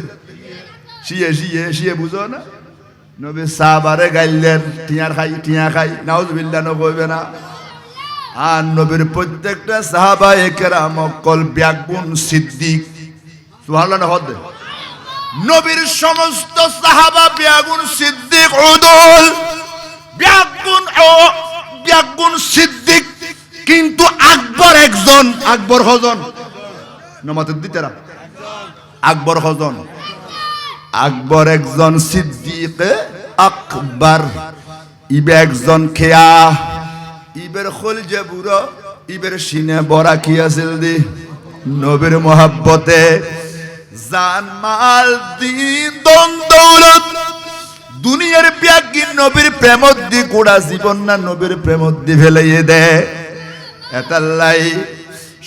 শিয়ে বুঝো না নবী সাহাবারে গাইলেন টিয়া খাই নাউজুবিল্লাহ না কইবে না আর নবীর প্রত্যেকটা সাহাবা একরাম কল ব্যাগুন সিদ্দিক সুবহানাল্লাহ হদ নবীর সমস্ত সাহাবা বিয়াগুন সিদ্দিক উদুল বিয়াগুন সিদ্দিক, কিন্তু আকবর একজন। আকবর হজন নমাতের দিতেরা আকবর হজন, আকবর একজন সিদ্দিক আকবর, ইবে একজন খেয়া, ইবের খোল যে বুড়ো, ইবের সিনে বড়া কি আছিল দি নবীর মোহাব্বতে জান মাল দিন দন দৌলত দুনিয়ার বিয়াগিন নবীর প্রেমত দি গোড়া জীবন না নবীর প্রেমত দি ফেলাইয়ে দে। এতাল্লাই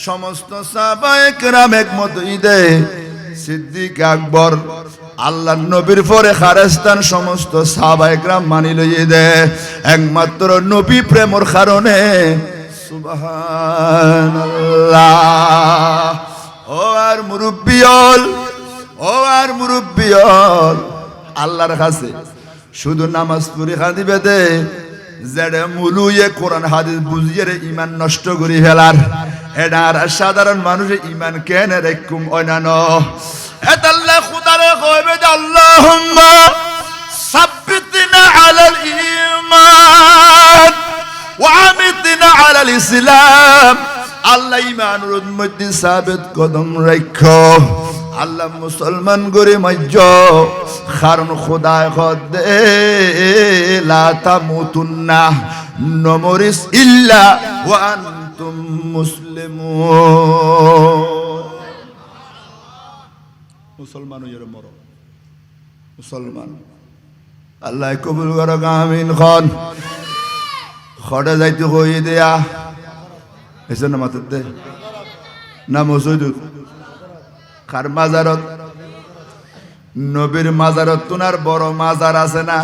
সমস্ত সাহাবায়ে কেরাম একমত হইদে সিদ্দিক আকবর আল্লাহ নবীর পরে খারেস্তান সমস্ত সাহাবায়ে কেরাম মানি লইয়ে দে একমাত্র নবী প্রেমর কারণে। সুবহানাল্লাহ। ও আর মুরব্বিয়ল, ও আর মুরব্বিয়ল, আল্লাহর কাছে শুধু নামাজ পড়ে দিবে দে যেটা মুলুয়ে কোরআন হাদিস বুঝিয়ে ইমান নষ্ট করে ফেলার, এটা আর সাধারণ মানুষের ইমান কেন রেকুম অনান এতাল্লাহ খুদারে কইবে যে আল্লাহুম্মা সাব্বিতনা আলাল ঈমান ওয়া আমিতনা আলাল ইসলাম। আল্লাহ ইমানের মধ্যে সাবিত কদম রাখো, আল্লাহ মুসলমান করে মজ্জ, কারণ খোদায় খদে লা তামুতুন্না নমরিস ইল্লা ওয়া আনতুম মুসলিমুন। মুসলমান হইরে মরো, মুসলমান আল্লাহ কবুল করো আমিন। খন খড়ে যাইতে কই দেয়া এসে না মাথার দে না মসজিদ কার মাজারত, নবীর মাজারত তোনার বড় মাজার আছে না,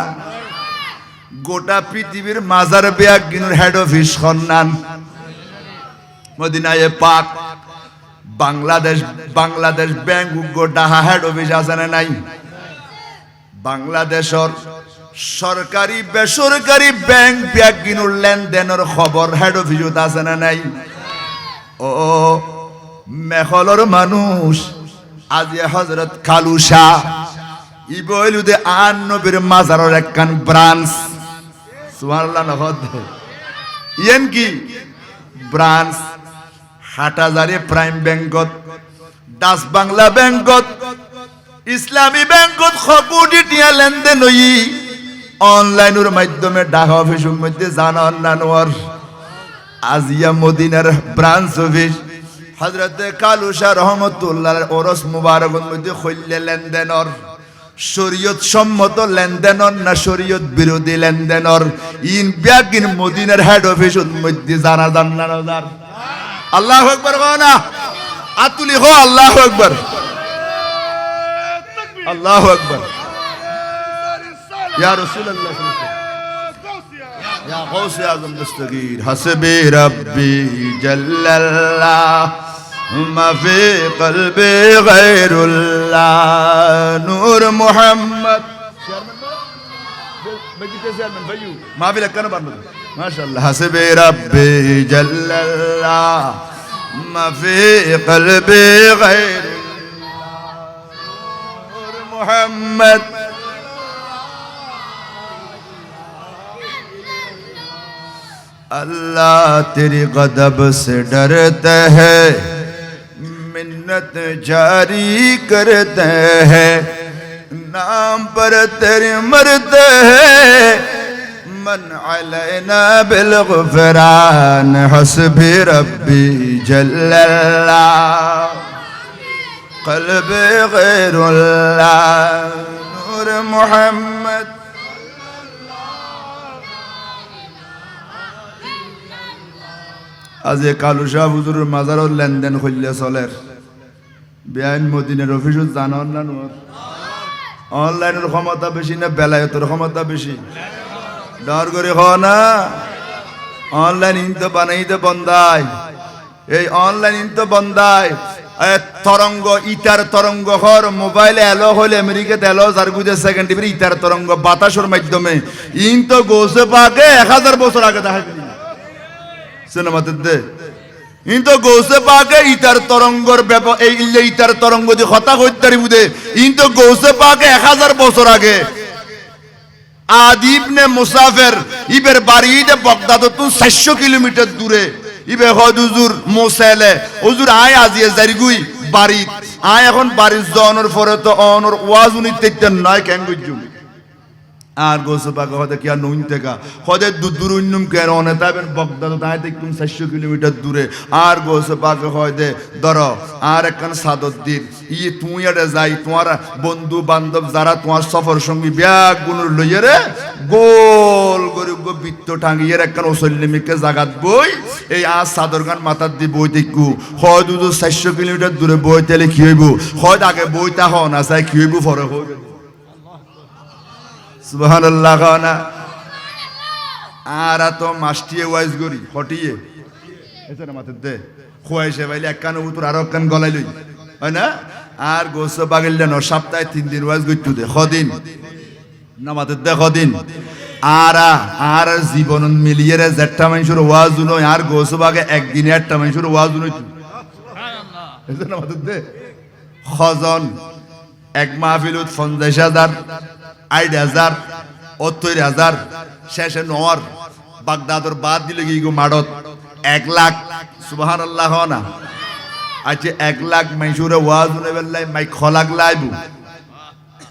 গোটা পৃথিবীর মাজার বিয়াক গিনুর হেড অফিস খন্নান মদিনায়ে পাক। বাংলাদেশ ব্যাংক গোটা হেড অফিস আছে না নাই? বাংলাদেশর সরকারি বেসরকারি ব্যাংক বিয়াক গিনুর লেনদেনের খবর হেড অফিসত আছে না নাই? ও মেখলর মানুষ আজি হযরত খালুসা ইবইলুদে আন নবীর মাজারের একখান ব্রাঞ্চ। সুবহানাল্লাহ নহদ ইয়েন কি ব্রাঞ্চ হাটাজারি প্রাইম ব্যাংকত, ডাচ বাংলা ব্যাংকত, ইসলামী ব্যাংকত কোটি টিয়া লেনদেন হই অনলাইনের মাধ্যমে ঢাকা অফিসের মধ্যে জানান নানোয়ার আজিয়া মদিনার ব্রাঞ্চ অফিস হযরতে কালুসা রহমতুল্লাহ ওরস মুবারকের মধ্যে কইলে লেনদেনর শরীয়ত সম্মত লেনদেনর না শরীয়ত বিরোধী লেনদেনর ইন ব্যাগিন মদিনার হেড অফিসের মধ্যে জানা জান্নার। আল্লাহু আকবার কও না, আতুলি হো আল্লাহু আকবার, আল্লাহু আকবার। ইয়া রাসূলুল্লাহ يا غوث يا اعظم دستگیر حسبي ربي جل الله ما في قلبي غير الله نور محمد ما في لك ما شاء الله حسبي ربي جل الله ما في قلبي غير الله نور محمد अल्लाह तेरी गदब से डरते हैं, मिन्नत जारी करते हैं, नाम पर तेरे मरते हैं, मन अलैना बिलगफरान हस्बी रब्बी जल्लल्लाह क़ल्बी गैरुल्लाह नूर मुहम्मद। আজ কালুসা হুজুরের মাজারের লেনদেন করলে চলের বেআইন মদিনার অফিসত জানান না নোর অনলাইনের ক্ষমতা বেশি না বেলায়তের ক্ষমতা বেশি? ডর করে হ না অনলাইন ইনতো বানাইতে বন্দায়, এই অনলাইন ইনতো বন্দায় তরঙ্গ ইটার তরঙ্গ হর মোবাইলে এলো হলে আমেরিকাতে এলো যার গুজে সেকেন্ড টিভির ইটার তরঙ্গ বাতাসের মাধ্যমে ইনতো গোসে পাকে 1000 বছর আগে দেখা সিনেমাতে দে কিন্তু গৌসে পাকে ইতার তরঙ্গর ব্যাপার এই ইতার তরঙ্গ যে হতা হইতারি বুদে কিন্তু গৌসে পাকে 1000 বছর আগে আদিবনে মুসাফির ইবের বাড়িতে বগদাদ তো 400 কিলোমিটার দূরে ইবে হয় হুজুর মোসাইলে হুজুর আয় আজিয়ে জারিগুই বাড়ি আয় এখন বাড়ির জনের পরে তো অনর ওয়াজ উনি তেতেন নয় কেন গুজুম আর গোসে পাকে হতে কি আর নইন থেকে হতে দূর উন্নম কেন অনে তাইবেন বগদাদ তাই দেখুন 400 কিলোমিটার দূরে আর গোসে পাকে হতে ধরো আর একখান সাদদ্দিন তুই এটা যাই তোমার বন্ধু বান্ধব যারা তোমার সফর সঙ্গী ব্যাগ গুনুর লইয়ে রে গোল গরিব বৃত্ত টাঙ্গিয়ে একখান ওসল্লিমিকে জাগাত বই এই আজ সাদর গান মাথার দিয়ে বই দেখু হয় 400 কিলোমিটার দূরে বই তেলে কি হইব হয় আগে বইটা হ না চাই কি হইব ফরক হইবে সুবহানাল্লাহ খানা আর তো মাস্টিয়ে ওয়াইজ গরি হটিয়ে এসে না মাথার দে খুয়াইছে বাইলে এক কান উত্তর আর এক কান গলাই লই হয় না আর গোসে বাগিলে ন সপ্তাহে 3 দিন ওয়াইজ গইতু দে খদিন না মাথার দে খদিন আর জীবন মিলিয়ে রে যেটা মানুষের ওয়াজ নয় আর গোসে বাগে একদিনে একটা মানুষের ওয়াজ নয় সুবহানাল্লাহ এসে না মাথার দে খজন এক মাহফিলত 50,000 8,000 70,000 শেষে নর বাগদাদর বাদ দিলে কি গো মাডত 1 লাখ সুবহানাল্লাহ না আচ্ছা 1 লাখ মাইসুরে ওয়াজ নেবেলাই মাই খলাক লাইবু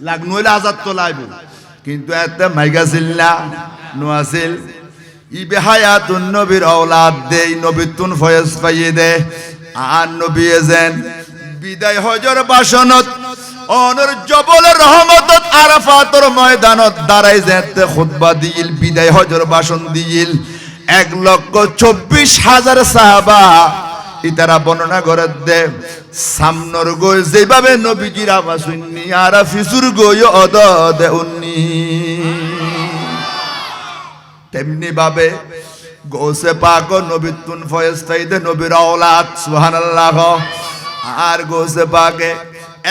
লাখ নইলে আজাদ তো লাইবু কিন্তু এতে মাইগাছিল না নোয়াছিল ইবে হায়াতুন নবীর আওলাদ দেই নবীতুন ফয়েজ পাইয়ে দে আর নবী এজেন বিদায় হজর বাসনত অনর জবলের রহমতত আরাফাতর ময়দানত দাঁড়াই যেতে খুতবা দিল বিদায় হজর ভাষণ দিল 1,24,000 সাহাবা ইতারা বর্ণনা করে দে সামনর গই যেভাবে নবীজির আওয়াজ শুননি আর ফিসুর গই অদদে উন্নি তেমনি ভাবে গোসে পাক নবীতুন ফয়েজ ফাইদে নবীর আওলাদ সুবহানাল্লাহ আর গোসে পাকে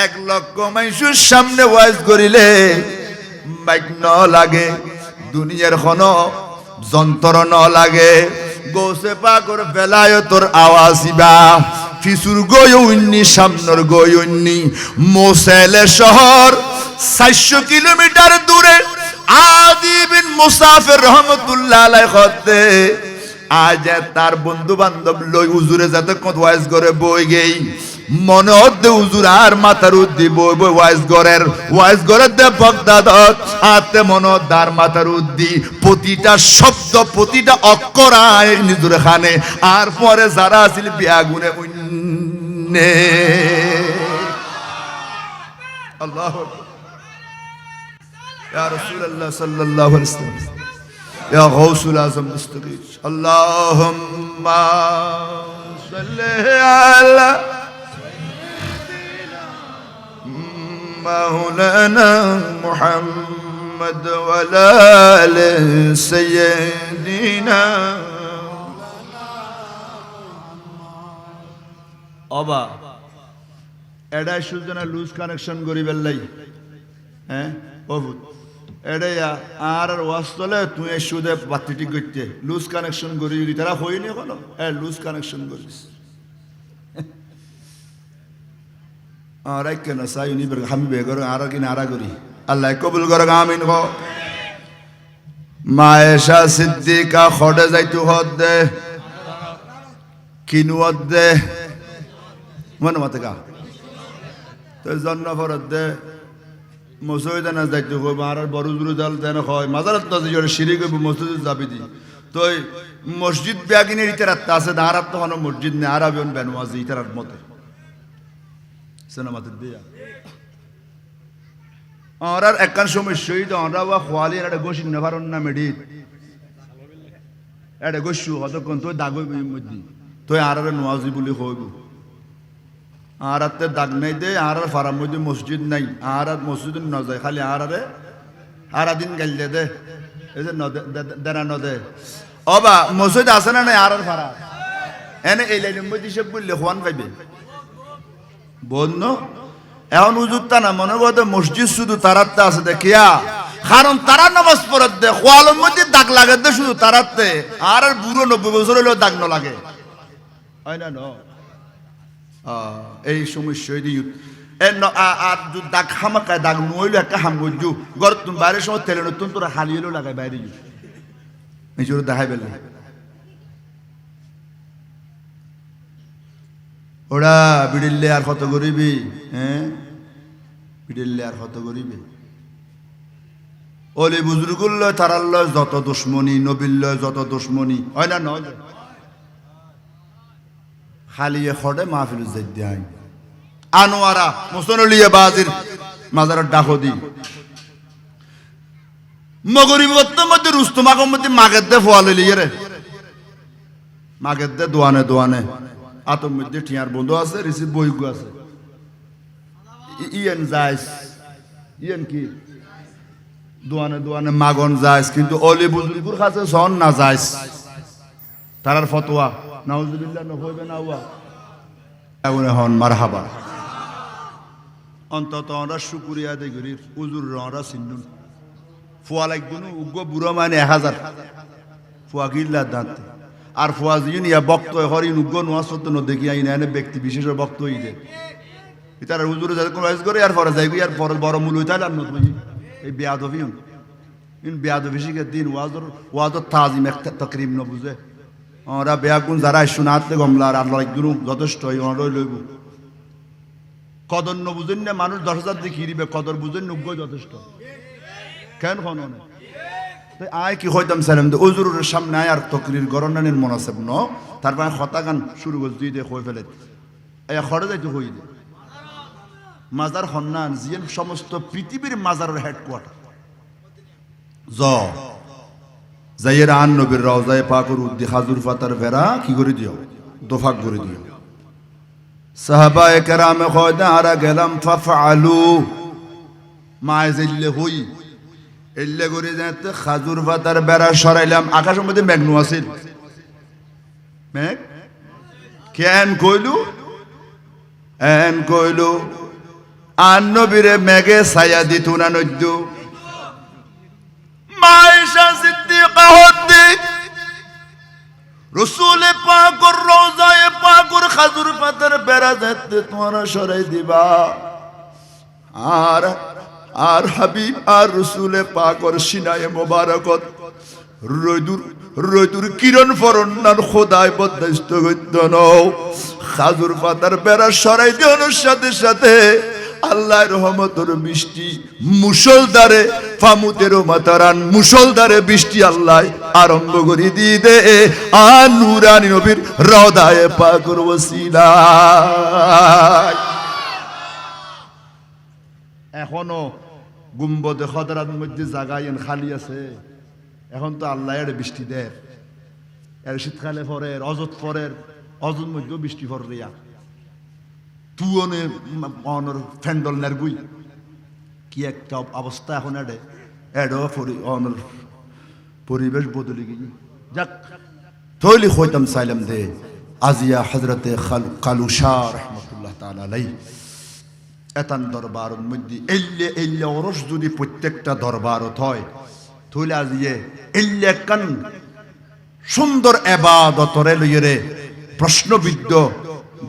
1 লক্ষ মানুষের সামনে ওয়াজ করিলে মাইক ন লাগে দুনিয়ার কোনো যন্ত্র ন লাগে গোসে পাকর বেলায়তর আওয়াজিবা ফিসুর গই উন্নি সামনের গই উন্নি মোসাইলে শহর 400 কিলোমিটার দূরে আদি বিন মুসাফির রহমাতুল্লাহ আলাইহি হতে আজ তার বন্ধু বান্ধব লই হুজুরে যাতে কত ওয়াজ করে বই গেই মনে হতে হুজুর আর মাথার উদ্দি বই বই ওয়াজ গরের দে বগদাদত আতে মনে দার মাথার উদ্দি প্রতিটা শব্দ প্রতিটা অক্ষর আয় নিজুর খানে আর পরে যারা আছিল বিয়াগুনে উন্নে আল্লাহু ইয়া রাসূলুল্লাহ সাল্লাল্লাহু আলাইহি ওয়াসাল্লাম ইয়া গাউসুল আযম মুস্তাগীথ আল্লাহুম্মা সাল্লি আলা مولانا محمد وعلى آل سيدنا অবা এডা সুজনা লুজ কানেকশন করি বেলাই হ্যাঁ বহুত এডা আর ওয়াস্তলে তুই সুদে বাতিটি করতে লুজ কানেকশন করি তারা হইনি কোনো লুজ কানেকশন করিস আর কেন সাই উনি হামি বেগর আর কিনা আরা করি আল্লাহ কবুল করে আমিন গো মায়েশা সিদ্দিকা খড়ে যাইতু হদ দে কিনু হদ দে মনে মতে গা তো জন্ম ফরত দে মসজিদে না যাইতু কইব আর বড় জুরু জাল দেন হয় মাজারাত তো জড় শিরি কইব মসজিদে যাবি দি তো মসজিদ ব্যাগিনে ইতারাত আছে দারাত তো কোনো মসজিদ নে আরাবিয়ন বেনওয়াজি ইতারাত মতে সেনামাতে দিয়া আর একখান সময় শহীদ আমরা বা খোয়ালি একটা গোসিন নেভারন না মেডিট একটা গোসু হতক্ষণ তুই দাগই মধ্যে তুই আর নোয়াজি বলি হইব আর দাগ নাই দে আর ফারার মধ্যে মসজিদ নাই আর মসজিদ ন যায় খালি আর দিন গাইলে দে এই যে দেনা নদে অবা মসজিদ আছে না নাই আর ফারা এনে এই লাইনের মধ্যে সব বললে হওয়ান পাইবে বন্য এখন উজুরটা না মনে করতে মসজিদ শুধু তারাতে আছে দেখিয়া কারণ তারা নামাজ পড়ত দে খোয়ালের মধ্যে দাগ লাগে দে শুধু তারাতে আর বুড়ো 90 বছর হলেও দাগ ন লাগে হয় না ন এই সমস্যা দিই আর দাগ হামাকায় দাগ নইলো একটা হাম গজ্জু গর তুমি বাইরের সময় তেলে নতুন তোরা হালি এলো লাগাই বাইরে যু এই জোরে দেখাই পেলে ওরা বিড়িল্লে আর কত গরিবি হ্যাঁ বিড়িল্লে আর কত গরিবি ওলি বুজুর্গুল্ল তারাল্ল যত দুশ্মনী নবিল্ল যত দুশ্মনী হয় না নয় খালিয়ে খড়ে মাহফিল দেয় আনোয়ারা মুসনলিয়ে বাজির মাজারের ডাকদি মগরিবত্তর মধ্যে রুস্তমাকের মধ্যে মাগের দে ফোয়া লইলিয়ে রে মাগের দে দোয়ানে দোয়ানে আতর মধ্যে ঠিয়ার বন্ধু আছে রিসিভ বইগু আছে ইয়েন যাইস ইয়েন কি দোয়ানে দোয়ানে মাগন যাইস কিন্তু অলি বুজুর্গুর কাছে সন না যাইস তারার ফতোয়া নাউজুবিল্লাহ নহইবে না ওয়া আগুনে হন মারহাবা অন্তত আমরা শুকুরিয়া দে করি উজুর আমরা সিন্ধুন ফুয়া লাগগুন উগ্র বুড়ো মানে 1000 ফুয়া গিল্লা দাঁত আর ফুয়া জিন ইয়া বক্ত হরিন উগ্র নোয়াসত ন দেখি আই না ব্যক্তি বিশেষ বক্ত হই দে ইতার উজুরে যাতে কোন ওয়াজ করে আর পরে যাইবি আর পরে বড় মূল হইতাল আর নতুন এই বেয়াদবি ইন বেয়াদবি শিখে দিন ওয়াজর তাজিম একটা তাকরিম ন বুঝে ওরা বেয়াগুন যারা শুনাতে গমলা আর আল্লাহ গুরু যথেষ্ট ওরা লইব কদর ন বুঝেন না মানুষ 10,000 দিয়ে খিরিবে কদর বুঝেন উগ্র যথেষ্ট কেন কোন আয় কি হইতাম সালাম দে উজুরের সামনে আয় আর তকরির গরনানের মনাসব ন তারপর কথা গান শুরু করে দুই দে কই ফেলে এই খড়ে যাইতে হই দে মাজার হন্নান জিয়েন সমস্ত পৃথিবীর মাজারের হেডকোয়ার্টার যাইয়ের আন নবীর রওজায়ে পাকের উদ্দি হাজুর ফাতার ভেরা কি করে দিও দোফাক করে দিও সাহাবায়ে কেরামে কয়দা আরা গেলাম ফাফআলু মাইজিল্লে হই এল্লে করে যাতে খাজুর ফাতার বেড়া সরাইলাম আকাশের মধ্যে মেঘনু আছিল মেঘ কেন কইলু আন নবীরে মেঘে ছায়া দিত না নদ্য মায়েশা সিদ্দিকা হদ্দি রাসূল পাকের রওজায়ে পাকের খাজুর পাতার বেড়া যাতে তোমরা সরাই দিবা আর হাবিব আর রাসূল পাকের সিনায়ে মোবারকত রৈদুর কিরণ ফরন্নার খোদায় বদস্ত গদ্য নও খাজুর পাতার বেড়া সরাই দেওয়ার সাথে সাথে আল্লাহর রহমতের বৃষ্টি মুষলধারে ফামুতেরও মাতারান মুষলধারে বৃষ্টি আল্লাহ আরম্ভ করে দিয়ে দে আর নূরানী নবীর রওজায়ে পাকের ওসিলায় এখনো গুম্বদে খদরার মধ্যে জায়গায় খালি আছে এখন তো আল্লাহ এর বৃষ্টি দেয় এর শীতকালে পরে অজত পরের অজত মধ্যেও বৃষ্টি পর রিয়া তুয়নে অনর ফ্যান্ডল নারগুই কি একটা অবস্থা এখন এডো অনর পরিবেশ বদলে গিয়ে যাক তৈলি হইতাম সাইলাম দে আজিয়া হজরতে কালুশা রহমতুল্লাহ তাআলা আলাইহি এতান দরবারের মধ্যে এল্লে ওরস যদি প্রত্যেকটা দরবারত হয় তাহলে আজিয়ে এল্লে কান সুন্দর ইবাদতরে লইরে প্রশ্নবিদ্ধ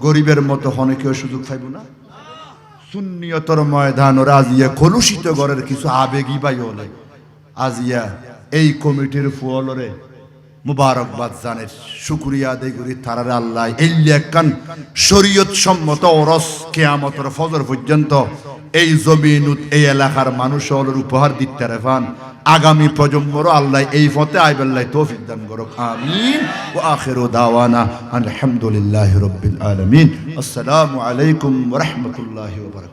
গরিবের মতো অনেকেও সুযোগ পাইব না সুন্নিয়তর ময়দান ওরা আজিয়া কলুষিত ঘরের কিছু আবেগী পাই হলে আজিয়া এই কমিটির ফুয়লরে মুবারকবাদ জানের শুকরিয়া আদায় করি তারারে আল্লাহ এল্লে কান শরীয়ত সম্মত ওরস কিয়ামতের ফজর পর্যন্ত এই জমিনুত এই এলাকার মানুষ হলের উপহার দিতে রেফান আগামী প্রজন্মরও আল্লাহ এই পথে আইবাল্লাহ তৌফিক দান করুক আমিন ওয়া আখিরু দাওয়ানা আলহামদুলিল্লাহি রাব্বিল আলামিন আসসালামু আলাইকুম ওয়া রাহমাতুল্লাহি ওয়া বারাকাতুহু।